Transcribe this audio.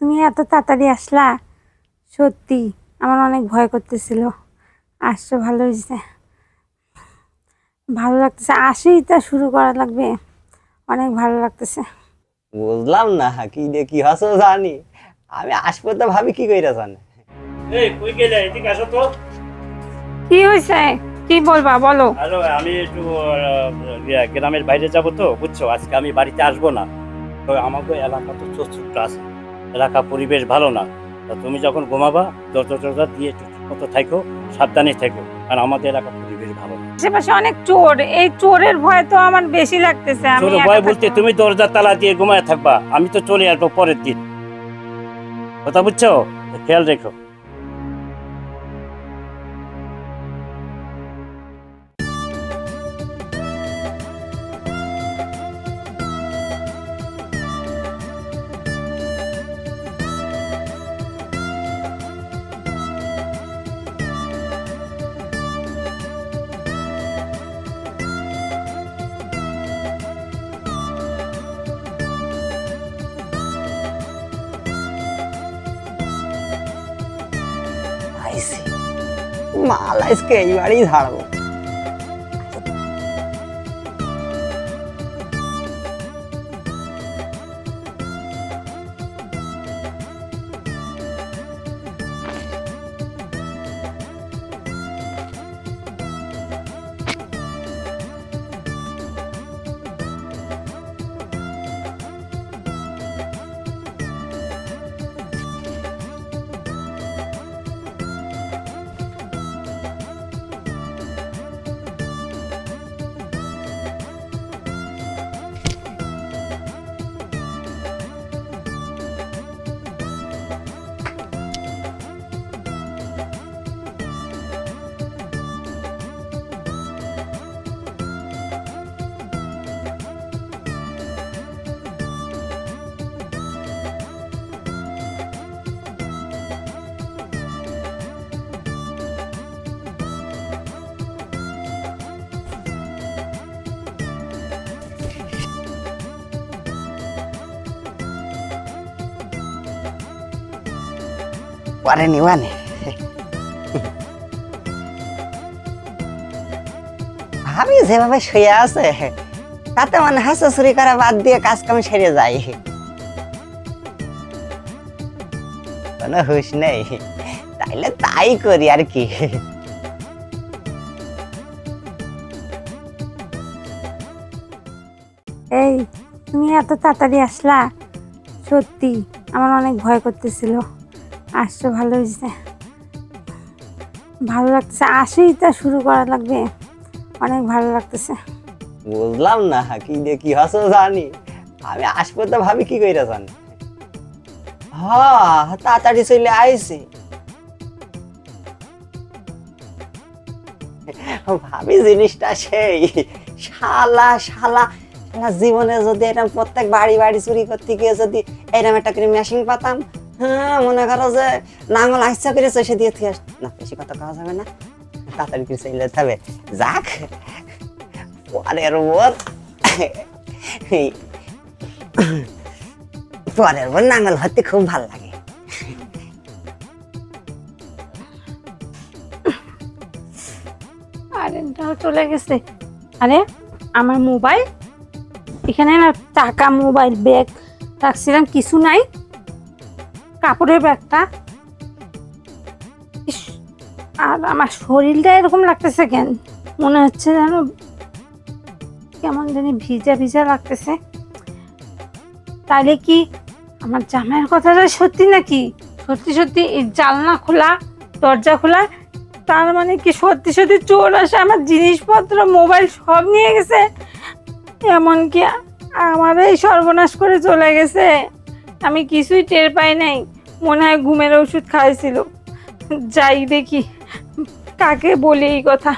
তুমি এত তাড়াতাড়ি আসলা, সত্যি আমার অনেক ভয় করতেছিল। আসছো, ভালো হয়েছে, ভালো লাগতেছে। আসেই তা শুরু করা লাগবে, অনেক ভালো লাগতেছে। বুঝলাম না কি রে, কি হাসো জানি আমি আসবো তো ভাবি কি কইরা জানে। এই কই গেলে, এদিকে আসো তো। কি হয়েছে, কি বলবা বলো। আরে আমি একটু গ্রামের বাইরে যাব তো, বুঝছো, আজকে আমি বাড়িতে আসবো না। তো আমাকে এলাকা তো ছোট্ট আছে, এলাকা পরিবেশ ভালো না। তা তুমি যখন ঘুমাবা দরজা টরজা দিয়ে একটু মতো থাকো, সাবধানে থাকো, কারণ আমাদের এলাকা পরিবেশ ভালো না। আশেপাশে অনেক চোর, এই চোরের ভয় তো আমার বেশি লাগতেছে। আমি চোর ভয় বলতে তুমি দরজা তালা দিয়ে ঘুমায় থাকবা, আমি তো চলে আসবো পরের দিন, কথা বুঝছো, খেয়াল রেখো। আইসি মাল আজকে এই বাড়ি ঝাড়বো। পারেনি মানে ভাবি যেভাবে শুয়ে আছে তাতে মানে হাসাছুরি করা বাদ দিয়ে কাজ কাম সেরে যায়, কোনো হুঁশ নেই। তাইলে তাই করি আর কি। এই তুমি এত তাড়াতাড়ি আসলা, সত্যি আমার অনেক ভয় করতেছিল। আসছো, ভালো হয়েছে, ভালো লাগতেছে। আসেই তা শুরু করা লাগবে, অনেক ভালো লাগতেছে। বুঝলাম না কি রে, কি হাসো জানি আমি আসবো তো ভাবি কি কইরা জানে। হ্যাঁ তাড়াতাড়ি চলে আইছি, ভাবি জিনিসটা সেই শালা শালা শালা জীবনে যদি এরকম প্রত্যেক বাড়ি বাড়ি চুরি করতে গিয়ে যদি এরকম একটা করে মেশিন পাতাম, হ্যাঁ মনে করো যে নাঙ্গল আইসা করে চষে দিয়ে থেকে না, বেশি কথা কওয়া যাবে না, তাড়াতাড়ি করে চলে যেতে হবে। যাক পরের বোর নাঙ্গল হতে খুব ভালো লাগে। কারেন্টটাও চলে গেছে। আরে আমার মোবাইল এখানে না, টাকা, মোবাইল, ব্যাগ রাখছিলাম, কিছু নাই। কাপড়ের ব্যাগটা, আর আমার শরীরটা এরকম লাগতেছে কেন, মনে হচ্ছে যেন কেমন জানি ভিজা ভিজা লাগতেছে। তাহলে কি আমার জামাইয়ের কথাটা সত্যি নাকি? সত্যি সত্যি জানলা খোলা, দরজা খোলা, তার মানে কি সত্যি সত্যি চোর আসে আমার জিনিসপত্র, মোবাইল সব নিয়ে গেছে, এমনকি আমার এই সর্বনাশ করে চলে গেছে। আমি কিছুই টের পাই নাই, মনে হয় ঘুমের ওষুধ খাইছিল। যাই দেখি কাকে বলি এই কথা।